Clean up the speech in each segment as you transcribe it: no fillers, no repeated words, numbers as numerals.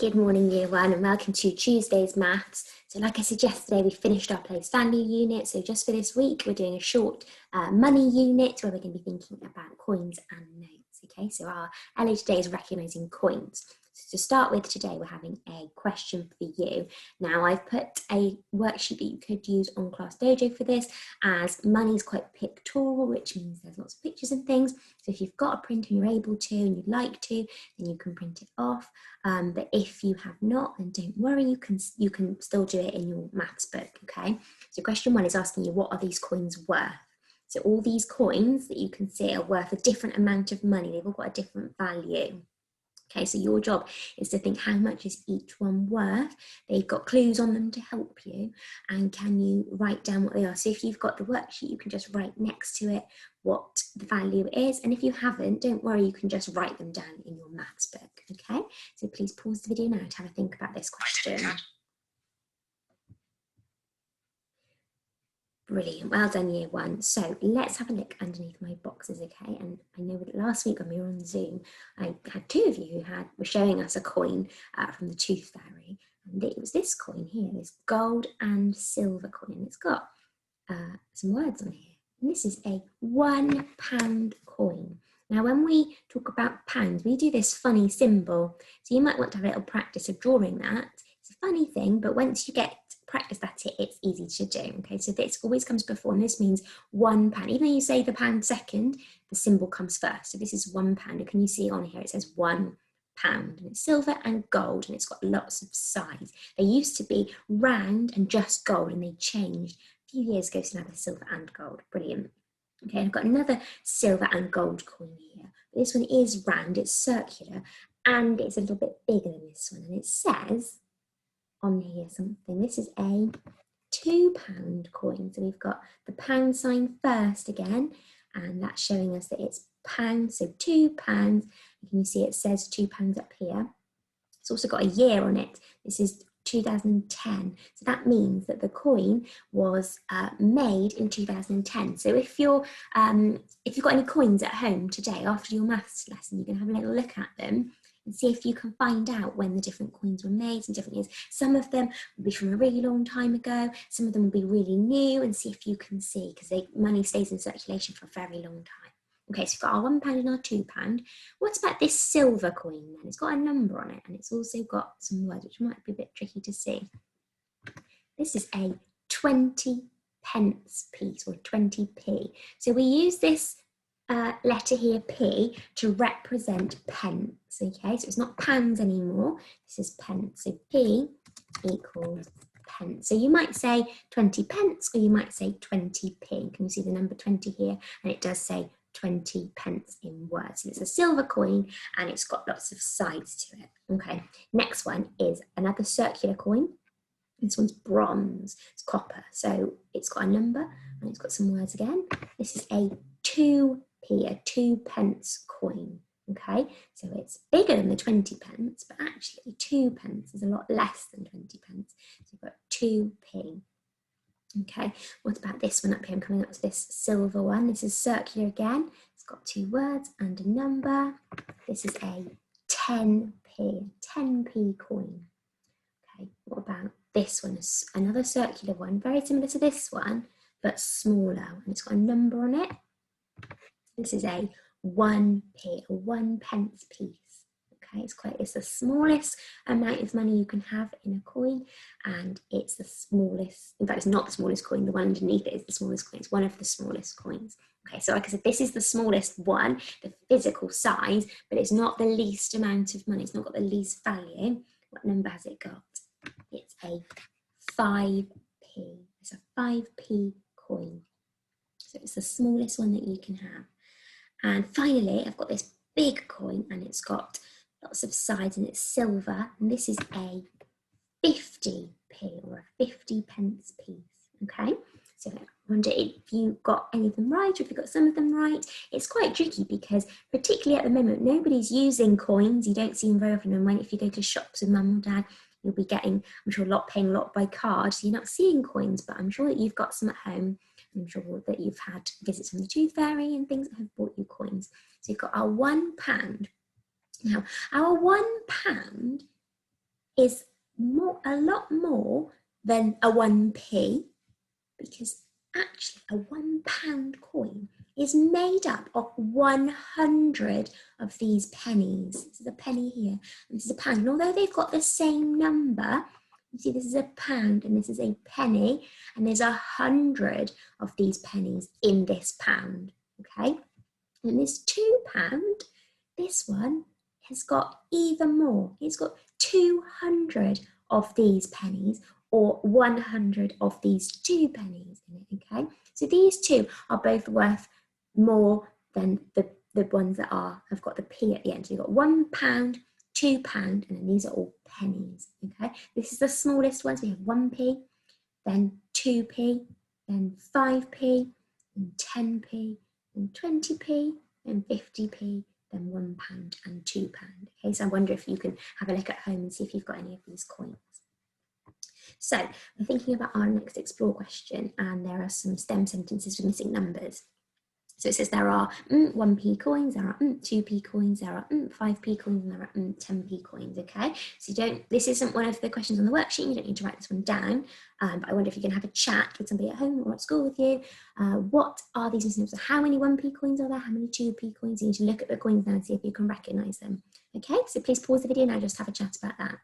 Good morning, Year 1, and welcome to Tuesday's Maths. So like I said yesterday, we finished our place value unit. So just for this week, we're doing a short money unit where we're going to be thinking about coins and notes. Okay, so our LA today is recognising coins. So to start with today, we're having a question for you. Now, I've put a worksheet that you could use on Class Dojo for this, as money is quite pictorial, which means there's lots of pictures and things. So if you've got a print and you're able to and you'd like to, then you can print it off. But if you have not, then don't worry, you can still do it in your maths book, okay? So question 1 is asking you, what are these coins worth? So all these coins that you can see are worth a different amount of money. They've all got a different value. Okay, so your job is to think, how much is each one worth? They've got clues on them to help you, and can you write down what they are? So if you've got the worksheet, you can just write next to it what the value is, and if you haven't, don't worry, you can just write them down in your maths book, okay? So please pause the video now to have a think about this question. Brilliant, well done Year 1. So let's have a look underneath my boxes, okay? And I know that last week when we were on Zoom, I had 2 of you who were showing us a coin from the Tooth Fairy. And it was this coin here, this gold and silver coin. It's got some words on here. And this is a £1 coin. Now, when we talk about pounds, we do this funny symbol. So you might want to have a little practice of drawing that. It's a funny thing, but once you get practice at it, it's easy to do. Okay, so this always comes before, and this means £1. Even though you say the pound second, the symbol comes first. So this is £1. And can you see on here, it says £1. And it's silver and gold, and it's got lots of size. They used to be round and just gold, and they changed a few years ago, so now they're silver and gold. Brilliant. Okay, I've got another silver and gold coin here. This one is round, it's circular, and it's a little bit bigger than this one. And it says on here something. This is a £2 coin. So we've got the pound sign first again, and that's showing us that it's pounds, so £2. Can you see it says £2 up here? It's also got a year on it. This is 2010. So that means that the coin was made in 2010. So if you've got any coins at home today after your maths lesson, you can have a little look at them and see if you can find out when the different coins were made in different years. Some of them will be from a really long time ago. Some of them will be really new, and see if you can see, because money stays in circulation for a very long time. Okay, so we've got our £1 and our £2. What about this silver coin then? It's got a number on it, and it's also got some words, which might be a bit tricky to see. This is a 20 pence piece, or 20p. So we use this letter here, P, to represent pence, okay? So it's not pounds anymore, this is pence. So P equals pence. So you might say 20 pence, or you might say 20p. Can you see the number 20 here? And it does say 20 pence in words. So it's a silver coin, and it's got lots of sides to it. Okay, next one is another circular coin. This one's bronze, it's copper. So it's got a number, and it's got some words again. This is a 2p, a 2 pence coin. Okay, so it's bigger than the 20 pence, but actually 2 pence is a lot less than 20 pence. So you've got 2p. Okay, what about this one up here? I'm coming up to this silver one. This is circular again. It's got 2 words and a number. This is a 10p, 10p coin. Okay, what about this one? Another circular one, very similar to this one, but smaller, and it's got a number on it. This is a 1p, a 1 pence piece. Okay, it's the smallest amount of money you can have in a coin, and it's the smallest, in fact it's not the smallest coin, the one underneath it is the smallest coin. It's one of the smallest coins. Okay, so like I said, this is the smallest one, the physical size, but it's not the least amount of money. It's not got the least value. What number has it got? It's a 5p. It's a 5p coin. So it's the smallest one that you can have. And finally, I've got this big coin, and it's got lots of sides, and it's silver, and this is a 50p, or a 50 pence piece. Okay, so I wonder if you got any of them right, or if you got some of them right. It's quite tricky because, particularly at the moment, nobody's using coins. You don't see them very often, and if you go to shops with mum or dad, you'll be getting, I'm sure, paying a lot by card, so you're not seeing coins, but I'm sure that you've got some at home. I'm sure that you've had visits from the Tooth Fairy and things that have bought you coins. So you've got our £1. Now, our £1 is a lot more than a 1p, because actually a £1 coin is made up of 100 of these pennies. This is a penny here, and this is a pound. And although they've got the same number, you see this is a pound and this is a penny, and there's 100 of these pennies in this pound, okay? And this £2, this one has got even more. It's got 200 of these pennies, or 100 of these 2 pennies in it, okay? So these two are both worth more than the ones that have got the p at the end. So you've got £1, £2, and then these are all pennies, okay? This is the smallest ones. We have 1p, then 2p, then 5p, and 10p, and 20p, then 50p, then £1 and £2. Okay, so I wonder if you can have a look at home and see if you've got any of these coins. So we're thinking about our next explore question, and there are some STEM sentences with missing numbers. So it says there are 1p coins, there are 2p coins, there are 5p coins, and there are 10p coins, okay? So this isn't one of the questions on the worksheet, you don't need to write this one down, but I wonder if you can have a chat with somebody at home or at school with you. What are these missing numbers? How many 1p coins are there? How many 2p coins? You need to look at the coins now and see if you can recognise them. Okay, so please pause the video now, just have a chat about that.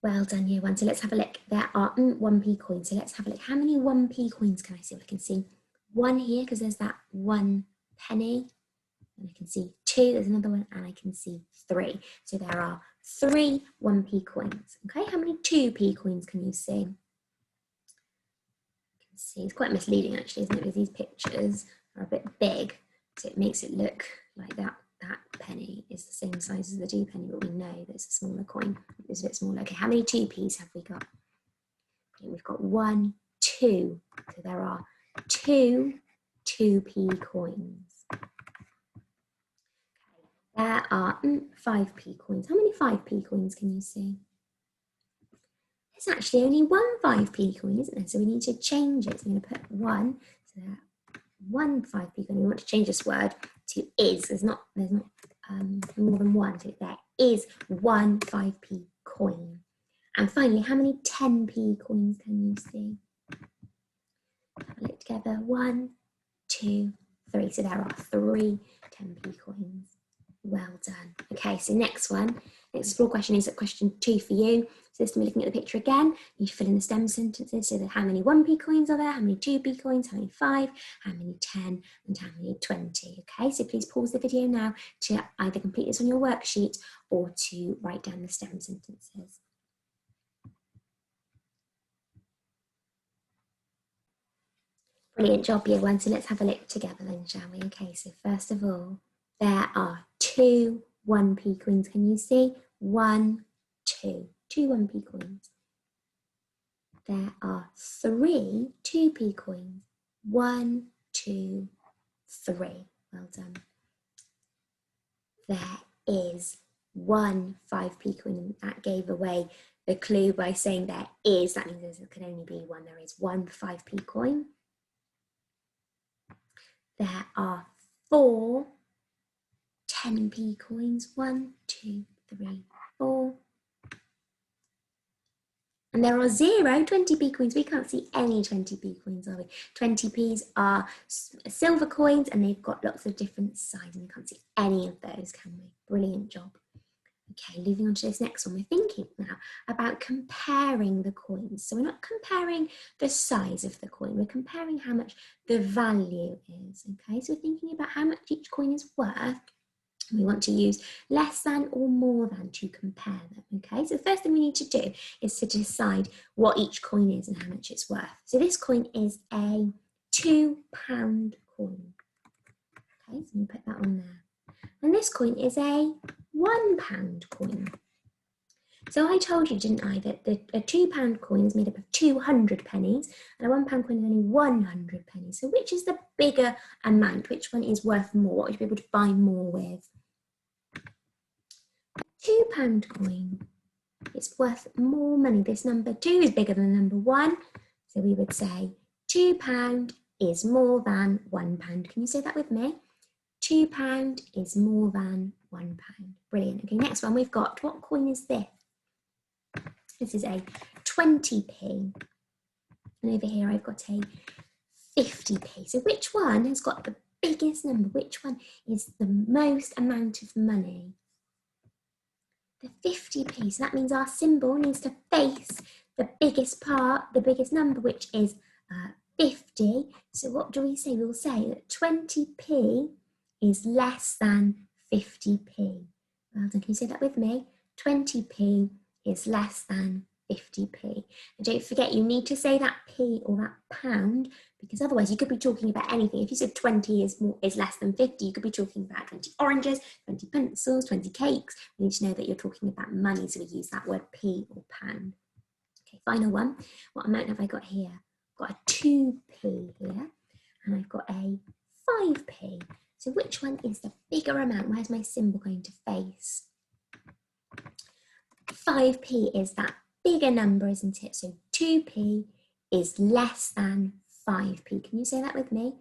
Well done, year one. So let's have a look. There are 1p coins. So let's have a look. How many 1p coins can I see? I can see 1 here because there's that 1 penny. And I can see 2, there's another one, and I can see 3. So there are 3 1p coins. Okay, how many 2p coins can you see? You can see, it's quite misleading actually, isn't it? Because these pictures are a bit big. So it makes it look like that penny is the same size as the 2 penny, but we know that it's a smaller coin. It's a bit smaller. Okay, how many 2p's have we got? Okay, we've got 1, 2. So there are 2 2p coins. Okay, there are 5p coins. How many 5p coins can you see? There's actually only 1 5p coin, isn't there? So we need to change it. So I'm going to put 1. So there are 1 5p coin. We want to change this word to is. There's not more than one. So there is 1 5p coin. And finally, how many 10p coins can you see? Have a look together. 1, 2, 3. So there are 3 10p coins. Well done. Okay, so next explore question is question 2 for you. So this time we're looking at the picture again. You fill in the STEM sentences. So how many 1p coins are there? How many 2p coins? How many 5? How many 10? And how many 20? Okay, so please pause the video now to either complete this on your worksheet or to write down the STEM sentences. Brilliant job, year one. So let's have a look together then, shall we? Okay, so first of all, there are 2 1p coins. Can you see? 1, 2. 2 1p coins. There are 3 2p coins. 1, 2, 3. Well done. There is 1 5p coin. That gave away the clue by saying there is. That means there can only be one. There is 1 5p coin. There are 4 10p coins. 1, 2, 3, 4. And there are 0 20p coins. We can't see any 20p coins, are we? 20p's are silver coins and they've got lots of different sizes. We can't see any of those, can we? Brilliant job. Okay, moving on to this next one. We're thinking now about comparing the coins. So we're not comparing the size of the coin. We're comparing how much the value is. Okay, so we're thinking about how much each coin is worth. We want to use less than or more than to compare them, okay? So the first thing we need to do is to decide what each coin is and how much it's worth. So this coin is a £2 coin, okay? So we put that on there. And this coin is a £1 coin. So I told you, didn't I, that a £2 coin is made up of 200 pennies and a £1 coin is only 100 pennies. So which is the bigger amount? Which one is worth more? What would you be able to buy more with? £2 coin, it's worth more money. This number 2 is bigger than number 1. So we would say £2 is more than £1. Can you say that with me? £2 is more than £1. Brilliant. Okay, next one we've got, what coin is this? This is a 20p. And over here I've got a 50p. So which one has got the biggest number? Which one is the most amount of money? The 50p. So that means our symbol needs to face the biggest part, the biggest number, which is 50. So what do we say? We'll say that 20p is less than 50p. Well done. Can you say that with me? 20p is less than 50p. And don't forget, you need to say that p or that pound, because otherwise you could be talking about anything. If you said 20 is less than 50, you could be talking about 20 oranges, 20 pencils, 20 cakes. We need to know that you're talking about money, so we use that word p or pound. Okay, final one. What amount have I got here? I've got a 2p here, and I've got a 5p. So which one is the bigger amount? Where's my symbol going to face? 5p is that bigger number, isn't it? So 2p is less than 5p. Can you say that with me?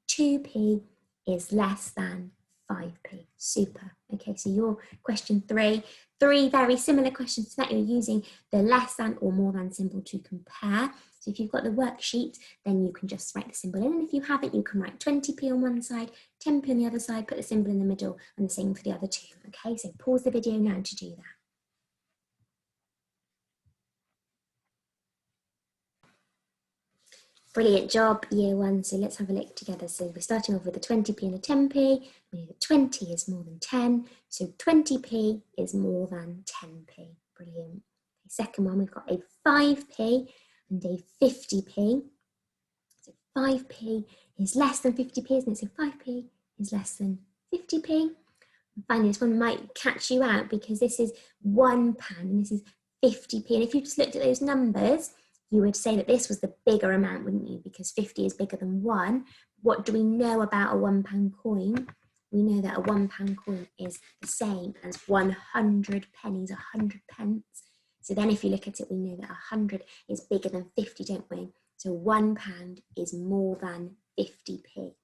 2p is less than 5p. Super. Okay, so your question three very similar questions to that. You're using the less than or more than symbol to compare. So if you've got the worksheet, then you can just write the symbol in. And if you haven't, you can write 20p on one side, 10p on the other side, put the symbol in the middle, and the same for the other two. Okay, so pause the video now to do that. Brilliant job, year one. So let's have a look together. So we're starting off with a 20p and a 10p. We know that 20 is more than 10. So 20p is more than 10p. Brilliant. The second one, we've got a 5p and a 50p. So 5p is less than 50p, isn't it? So 5p is less than 50p. And finally, this one might catch you out because this is £1 and this is 50p. And if you just looked at those numbers, you would say that this was the bigger amount, wouldn't you? Because 50 is bigger than 1. What do we know about a £1 coin? We know that a £1 coin is the same as 100 pennies, 100 pence. So then if you look at it, we know that 100 is bigger than 50, don't we? So £1 is more than 50p.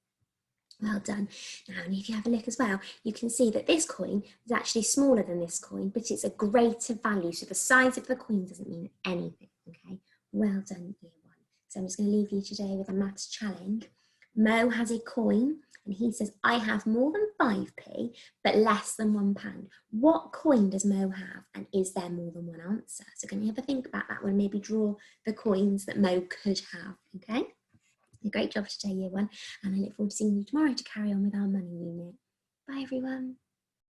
Well done. Now, and if you have a look as well, you can see that this coin is actually smaller than this coin, but it's a greater value. So the size of the coin doesn't mean anything, okay? Well done, year one. So I'm just going to leave you today with a maths challenge. Mo has a coin and he says, I have more than 5p, but less than £1. What coin does Mo have? And is there more than one answer? So can you have a think about that one? Maybe draw the coins that Mo could have, okay? A great job today, year one. And I look forward to seeing you tomorrow to carry on with our money unit. Bye, everyone.